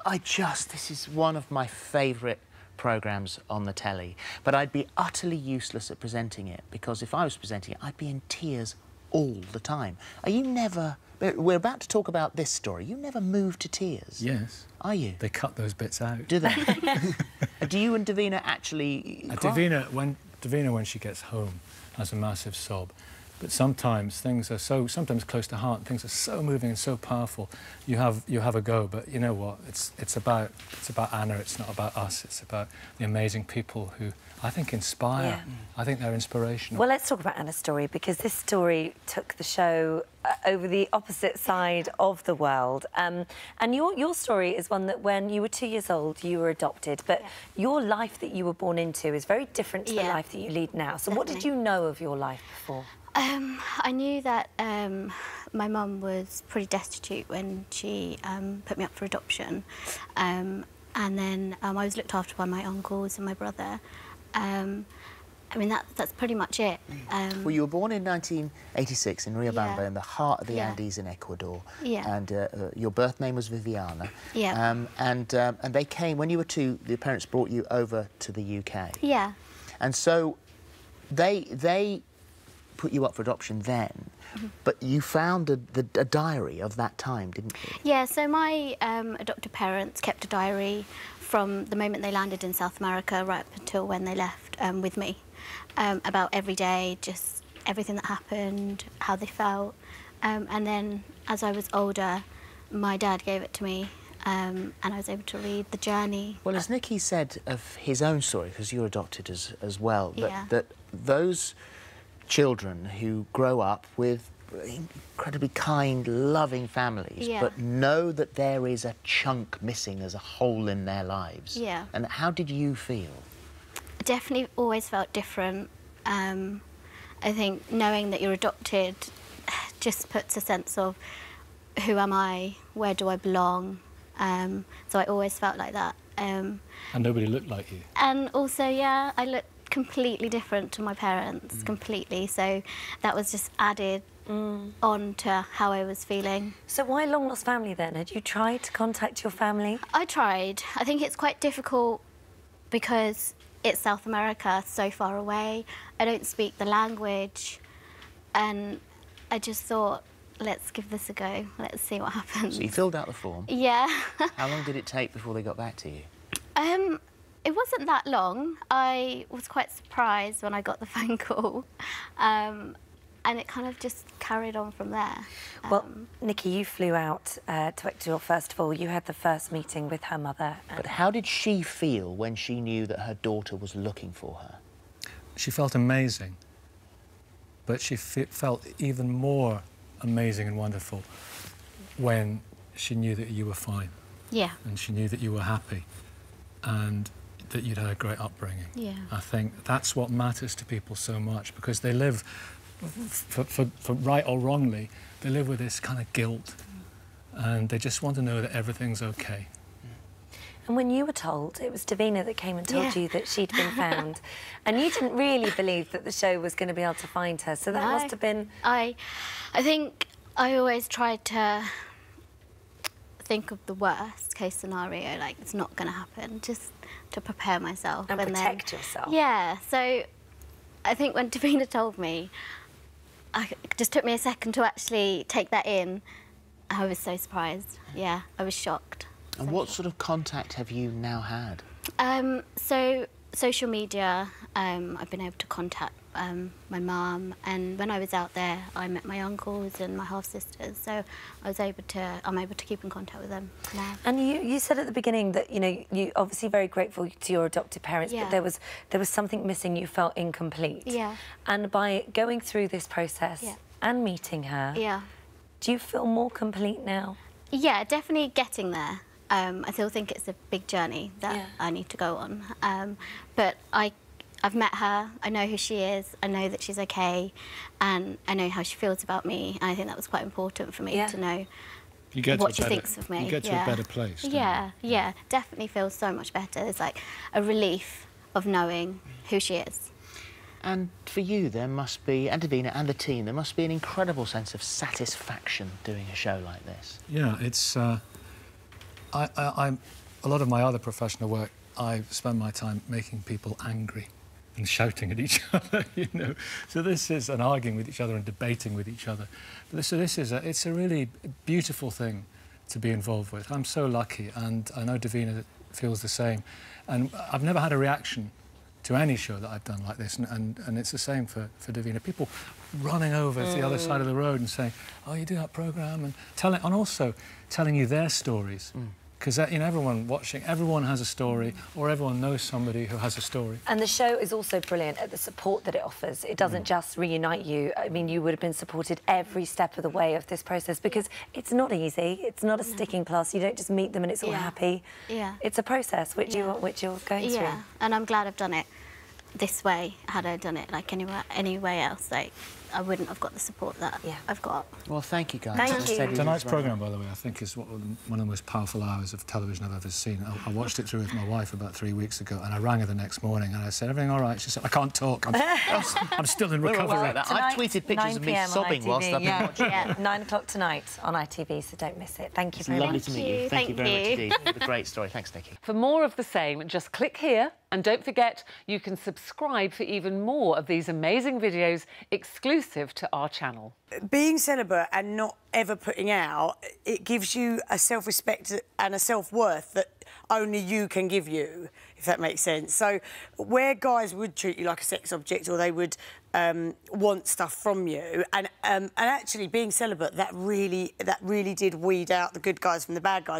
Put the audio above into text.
This is one of my favourite programmes on the telly, but I'd be utterly useless at presenting it, because if I was presenting it, I'd be in tears all the time. Are you never... We're about to talk about this story. You never move to tears? Yes. Are you? They cut those bits out. Do they? Do you and Davina actually cry? Davina, when she gets home, has a massive sob. But sometimes things are sometimes close to heart, and things are so moving and so powerful, you have a go. But you know what? It's about Anna. It's not about us. It's about the amazing people who I think inspire. Yeah. I think they're inspirational. Well, let's talk about Anna's story, because this story took the show over the opposite side of the world. And your story is one that when you were 2 years old, you were adopted, but your life that you were born into is very different to the life that you lead now. So what did you know of your life before? I knew that my mum was pretty destitute when she put me up for adoption, and then I was looked after by my uncles and my brother. I mean, that's pretty much it. Well, you were born in 1986 in Riobamba, in the heart of the Andes in Ecuador. Yeah. And your birth name was Viviana. Yeah. And they came, when you were 2, the parents brought you over to the UK. Yeah. And so they put you up for adoption then, but you found a diary of that time, didn't you? Yeah, so my adopted parents kept a diary from the moment they landed in South America right up until when they left with me, about every day, just everything that happened, how they felt. And then as I was older, my dad gave it to me, and I was able to read the journey. Well, as Nicky said of his own story, because you're adopted as well, that those children who grow up with incredibly kind, loving families, but know that there is a chunk missing, there's a hole in their lives. Yeah. And how did you feel? I definitely always felt different. I think knowing that you're adopted just puts a sense of who am I, where do I belong? So I always felt like that. And nobody looked like you. And also, yeah, I looked completely different to my parents, completely. So that was just added on to how I was feeling. So why long lost family then? Had you tried to contact your family? I tried. I think it's quite difficult because it's South America, so far away. I don't speak the language, and I just thought, let's give this a go. Let's see what happens. So you filled out the form? Yeah. How long did it take before they got back to you? It wasn't that long. I was quite surprised when I got the phone call, and it kind of just carried on from there. Well, Nicky, you flew out to Ecuador first of all. You had the first meeting with her mother. But how did she feel when she knew that her daughter was looking for her? She felt amazing, but she felt even more amazing and wonderful when she knew that you were fine. Yeah. And she knew that you were happy, and that you'd had a great upbringing. Yeah. I think that's what matters to people so much, because they live, for right or wrongly, they live with this kind of guilt, and they just want to know that everything's okay. And when you were told, it was Davina that came and told you that she'd been found, and you didn't really believe that the show was going to be able to find her, so that must have been... I think I always tried to think of the worst case scenario, like it's not going to happen, just to prepare myself. And protect yourself. Yeah, so I think when Davina told me, it just took me a second to actually take that in. I was so surprised. Yeah, I was shocked. And what sort of contact have you now had? So social media, I've been able to contact my mum, and when I was out there I met my uncles and my half-sisters, so I'm able to keep in contact with them now. And you said at the beginning that, you know, you obviously very grateful to your adopted parents, but there was something missing, you felt incomplete. Yeah. And by going through this process and meeting her, do you feel more complete now? Yeah, definitely getting there. I still think it's a big journey that I need to go on. But I've met her, I know who she is, I know that she's okay, and I know how she feels about me, and I think that was quite important for me to know what she thinks of me. You get to a better place. Yeah, definitely feels so much better. There's like a relief of knowing who she is. And for you, there must be, and Davina and the team, there must be an incredible sense of satisfaction doing a show like this. Yeah, it's... a lot of my other professional work, I spend my time making people angry and shouting at each other, you know. So this is, and arguing with each other and debating with each other. But so this is it's a really beautiful thing to be involved with. I'm so lucky, and I know Davina feels the same. And I've never had a reaction to any show that I've done like this, and it's the same for Davina. People running over to the other side of the road and saying, "Oh, you do that programme," and also telling you their stories. Because, you know, everyone watching, everyone has a story, or everyone knows somebody who has a story. And the show is also brilliant at the support that it offers. It doesn't just reunite you. I mean, you would have been supported every step of the way of this process, because it's not easy. It's not a sticking plaster. You don't just meet them and it's all happy. Yeah. It's a process which you're going through. Yeah, and I'm glad I've done it this way. Had I done it like any way else, like, I wouldn't have got the support that I've got. Well, thank you, guys. Thank you. Tonight's programme, by the way, I think is one of the most powerful hours of television I've ever seen. I watched it through with my wife about 3 weeks ago, and I rang her the next morning and I said, "Everything all right?" She said, "I can't talk. I'm still in recovery." I've tweeted pictures of me sobbing whilst I've been watching. Yeah, 9 o'clock tonight on ITV, so don't miss it. Thank you very much. Lovely to meet you. Thank you very much indeed. It was a great story. Thanks, Nikki. For more of the same, just click here. And don't forget, you can subscribe for even more of these amazing videos exclusive to our channel. Being celibate and not ever putting out, it gives you a self-respect and a self-worth that only you can give you, if that makes sense. So where guys would treat you like a sex object, or they would want stuff from you, and actually being celibate, that really did weed out the good guys from the bad guys.